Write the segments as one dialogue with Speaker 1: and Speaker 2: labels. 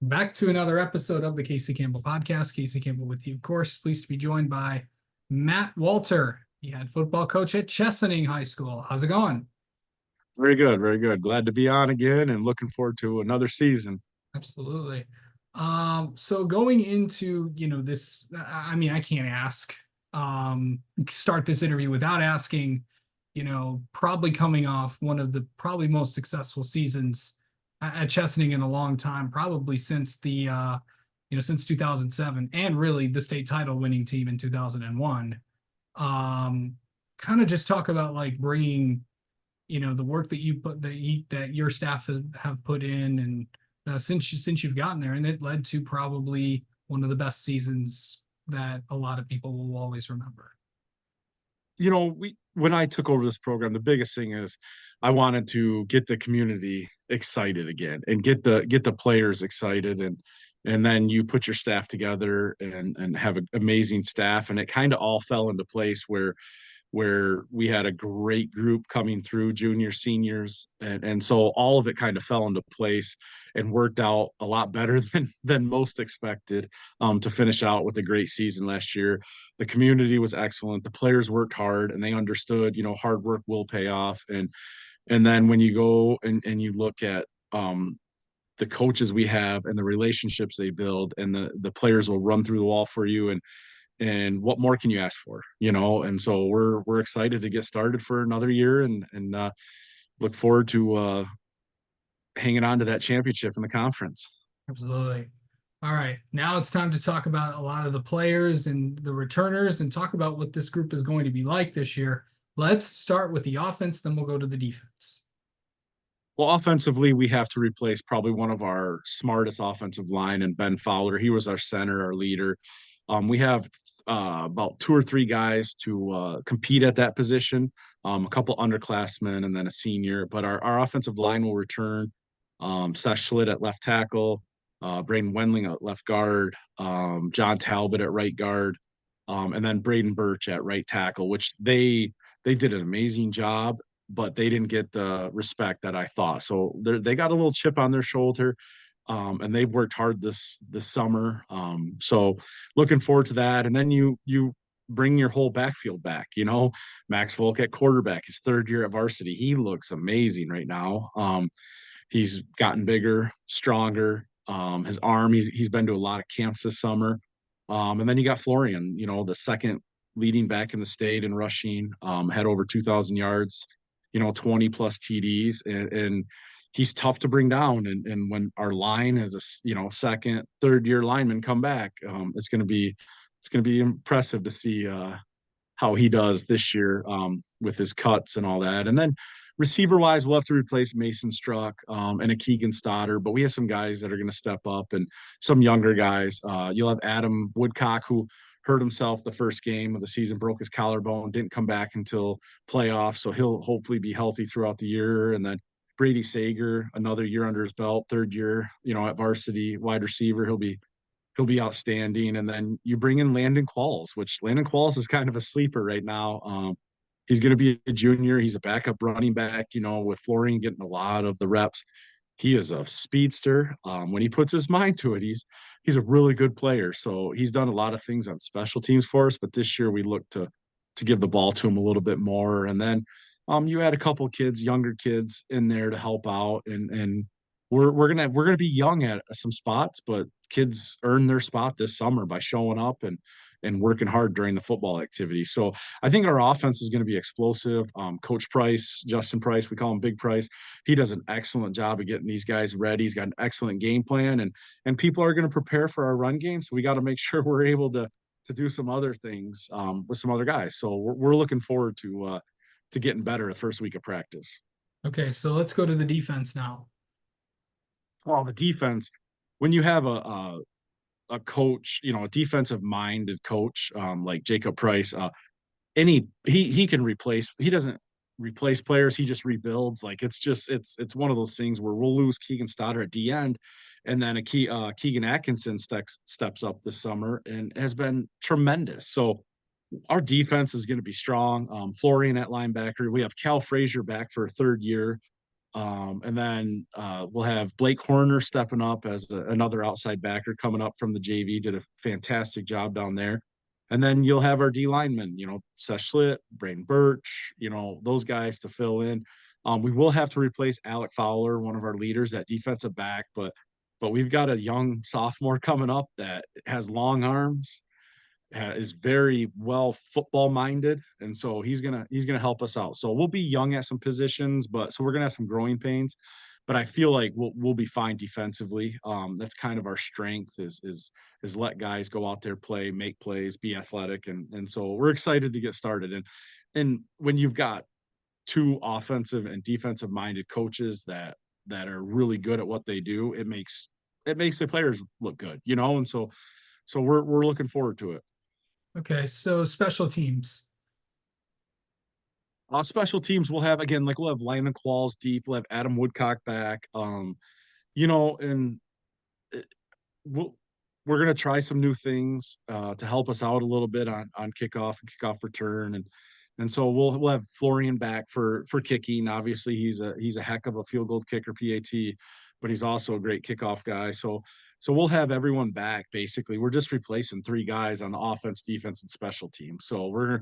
Speaker 1: Back to another episode of the Casey Campbell podcast. Casey Campbell with you, of course. Pleased to be joined by Matt Walter, the head football coach at Chesaning High School. How's it going?
Speaker 2: Very good, very good. Glad to be on again and looking forward to another season.
Speaker 1: Absolutely. So going into, this, I mean, I can't start this interview without asking, probably coming off one of the probably most successful seasons at Chesaning in a long time, probably since since 2007 and really the state title winning team in 2001. Um, Kind of just talk about like bringing the work that you put that your staff have put in and since you've gotten there, and it led to probably one of the best seasons that a lot of people will always remember.
Speaker 2: We when I took over this program, the biggest thing is I wanted to get the community excited again and get the players excited and then you put your staff together and have an amazing staff, and it kind of all fell into place where we had a great group coming through, juniors, seniors, and so all of it kind of fell into place and worked out a lot better than most expected, to finish out with a great season last year. The community was excellent. The players worked hard and they understood, hard work will pay off. And then when you go and you look at the coaches we have and the relationships they build, and the players will run through the wall for you, and what more can you ask for, and so we're excited to get started for another year, and look forward to hanging on to that championship in the conference.
Speaker 1: Absolutely. All right, now it's time to talk about a lot of the players and the returners and talk about what this group is going to be like this year. Let's start with the offense, then we'll go to the defense.
Speaker 2: Well, offensively, we have to replace probably one of our smartest offensive line, and Ben Fowler. He was our center, our leader. We have about two or three guys to compete at that position, a couple underclassmen and then a senior. But our offensive line will return. Sesh Schlitt at left tackle, Braden Wendling at left guard, John Talbot at right guard, and then Braden Birch at right tackle, which they did an amazing job, but they didn't get the respect that I thought. So they got a little chip on their shoulder, and they've worked hard this summer. So looking forward to that. And then you bring your whole backfield back. Max Volk at quarterback, his third year at varsity. He looks amazing right now. He's gotten bigger, stronger. His arm, he's been to a lot of camps this summer. And then you got Florian, the second leading back in the state in rushing, had over 2,000 yards, 20 plus TDs, and he's tough to bring down. And when our line has a, second, third year lineman come back, it's going to be impressive to see how he does this year, with his cuts and all that. And then receiver wise, we'll have to replace Mason Struck, and a Keegan Stoddard, but we have some guys that are going to step up and some younger guys. You'll have Adam Woodcock, who hurt himself the first game of the season, broke his collarbone, didn't come back until playoffs. So he'll hopefully be healthy throughout the year. And then Brady Sager, another year under his belt, third year, at varsity wide receiver. He'll be outstanding. And then you bring in Landon Qualls, which Landon Qualls is kind of a sleeper right now. He's going to be a junior. He's a backup running back, with Florian getting a lot of the reps. He is a speedster. When he puts his mind to it, he's a really good player. So he's done a lot of things on special teams for us, but this year we look to give the ball to him a little bit more. And then you add a couple kids, younger kids in there to help out, and we're gonna be young at some spots, but kids earn their spot this summer by showing up and working hard during the football activity. So I think our offense is going to be explosive. Coach Price, Justin Price, we call him Big Price. He does an excellent job of getting these guys ready. He's got an excellent game plan, and people are going to prepare for our run game. So we got to make sure we're able to do some other things, with some other guys. So we're looking forward to getting better the first week of practice.
Speaker 1: Okay, so let's go to the defense now.
Speaker 2: Well, the defense, when you have a coach, a defensive minded coach, like Jacob Price, he can replace. He doesn't replace players. He just rebuilds. Like it's one of those things where we'll lose Keegan Stoddard at the end, and then Keegan Atkinson steps up this summer and has been tremendous. So our defense is going to be strong. Florian at linebacker. We have Cal Frazier back for a third year. And then we'll have Blake Horner stepping up as another outside backer coming up from the JV. Did a fantastic job down there. And then you'll have our D linemen, Seth Schlitt, Braden Birch, those guys to fill in. We will have to replace Alec Fowler, one of our leaders at defensive back, but we've got a young sophomore coming up that has long arms, is very well football minded, and so he's gonna help us out. So we'll be young at some positions, but so we're gonna have some growing pains. But I feel like we'll be fine defensively. That's kind of our strength is let guys go out there, play, make plays, be athletic, and so we're excited to get started. And when you've got two offensive and defensive minded coaches that are really good at what they do, it makes the players look good, and so we're looking forward to it.
Speaker 1: Okay, so special teams.
Speaker 2: Special teams will have again, like we'll have Lyman Qualls deep, we'll have Adam Woodcock back. And it, we'll, we're gonna try some new things to help us out a little bit on kickoff and kickoff return, and so we'll have Florian back for kicking. Obviously, he's a heck of a field goal kicker, PAT, but he's also a great kickoff guy. So we'll have everyone back. Basically, we're just replacing three guys on the offense, defense, and special teams. So we're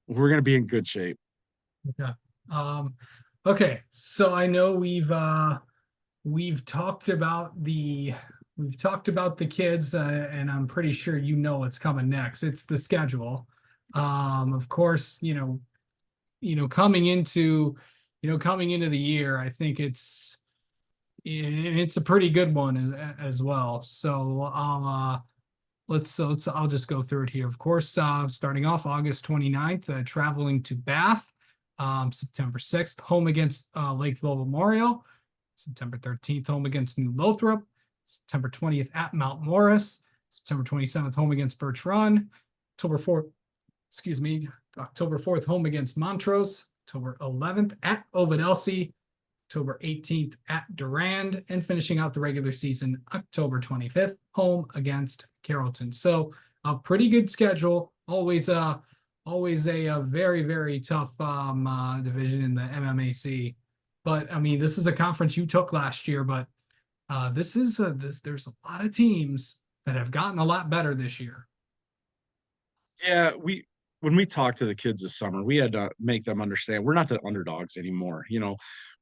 Speaker 2: gonna be in good shape.
Speaker 1: Okay. Um, okay, so I know we've talked about the kids, and I'm pretty sure you know what's coming next. It's the schedule. Of course, coming into the year, I think it's a pretty good one as well. So I'll just go through it here. Of course, starting off August 29th, traveling to Bath. September 6th, home against Lakeville Memorial. September 13th, home against New Lothrop. September 20th at Mount Morris. September 27th, home against Birch Run. October 4th, excuse me, October 4th, home against Montrose. October 11th at Ovid Elsie. October 18th at Durand, and finishing out the regular season October 25th, home against Carrollton. So a pretty good schedule. Always a very, very tough division in the MMAC. But I mean, this is a conference you took last year, but there's a lot of teams that have gotten a lot better this year.
Speaker 2: Yeah, when we talked to the kids this summer, we had to make them understand we're not the underdogs anymore.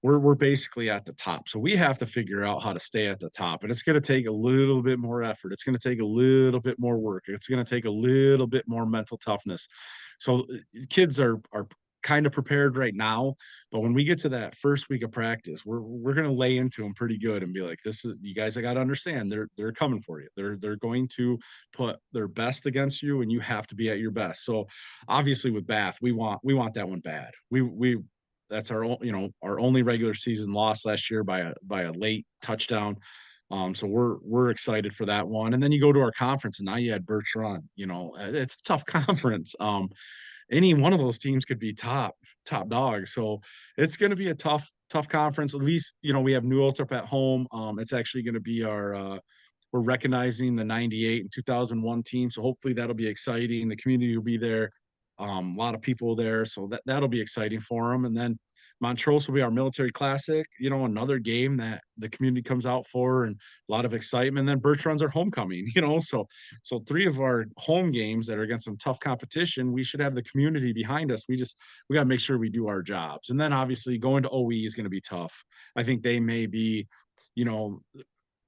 Speaker 2: We're basically at the top. So we have to figure out how to stay at the top. And it's going to take a little bit more effort. It's going to take a little bit more work. It's going to take a little bit more mental toughness. So kids are kind of prepared right now, but when we get to that first week of practice, we're going to lay into them pretty good and be like, this is, you guys, I got to understand they're coming for you. They're going to put their best against you, and you have to be at your best. So obviously with Bath, we want that one bad. We that's our only regular season loss last year by a late touchdown. So we're excited for that one. And then you go to our conference, and now you had Birch Run. It's a tough conference. Any one of those teams could be top dog. So it's going to be a tough conference. At least we have New Ultrap at home. It's actually going to be our we're recognizing the 98 and 2001 team. So hopefully that'll be exciting. The community will be there. A lot of people there. So that'll be exciting for them. And then Montrose will be our military classic, another game that the community comes out for, and a lot of excitement. And then Bertrand's our homecoming, so three of our home games that are against some tough competition, we should have the community behind us. We got to make sure we do our jobs. And then obviously going to OE is going to be tough. I think they may be, you know,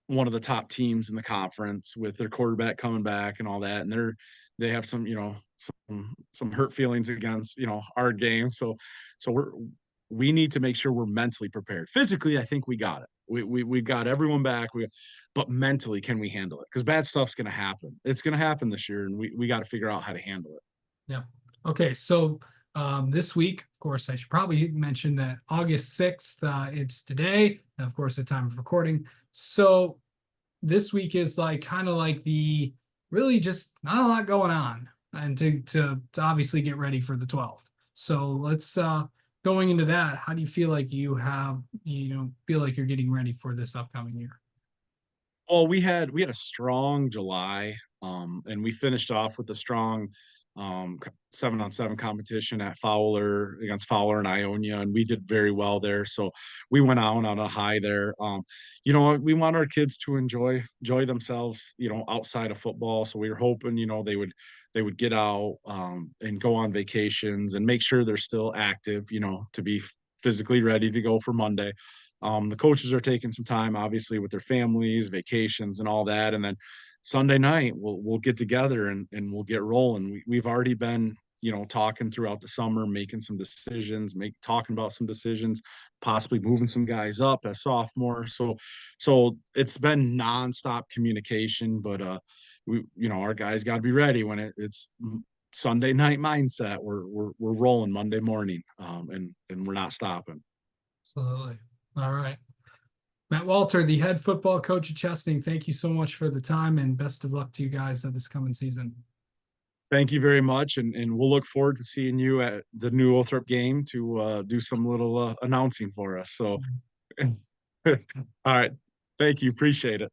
Speaker 2: one of the top teams in the conference with their quarterback coming back and all that. And they have some hurt feelings against, our game. So we need to make sure we're mentally prepared. Physically, I think we got it. We got everyone back. But mentally, can we handle it? Because bad stuff's going to happen. It's going to happen this year, and we got to figure out how to handle it.
Speaker 1: Yeah. Okay. So this week, of course, I should probably mention that August 6th, it's today, and of course, the time of recording. So this week is like kind of like the really just not a lot going on, and to obviously get ready for the 12th. So let's going into that, how do you feel like feel like you're getting ready for this upcoming year?
Speaker 2: Well, we had a strong July, and we finished off with a strong 7-on-7 competition at Fowler against Fowler and Ionia, and we did very well there. So we went out on a high there. We want our kids to enjoy themselves, outside of football. So we were hoping, they would get out and go on vacations and make sure they're still active, to be physically ready to go for Monday. The coaches are taking some time, obviously, with their families, vacations, and all that, and then Sunday night we'll get together and we'll get rolling. We've already been talking throughout the summer, making some decisions, talking about some decisions, possibly moving some guys up as sophomores. So it's been nonstop communication, but our guys got to be ready when it's Sunday night mindset. We're rolling Monday morning, and we're not stopping.
Speaker 1: Absolutely. All right. Matt Walter, the head football coach at Chesaning, thank you so much for the time and best of luck to you guys this coming season.
Speaker 2: Thank you very much, and we'll look forward to seeing you at the new Othrop game to do some little announcing for us. So, all right, thank you, appreciate it.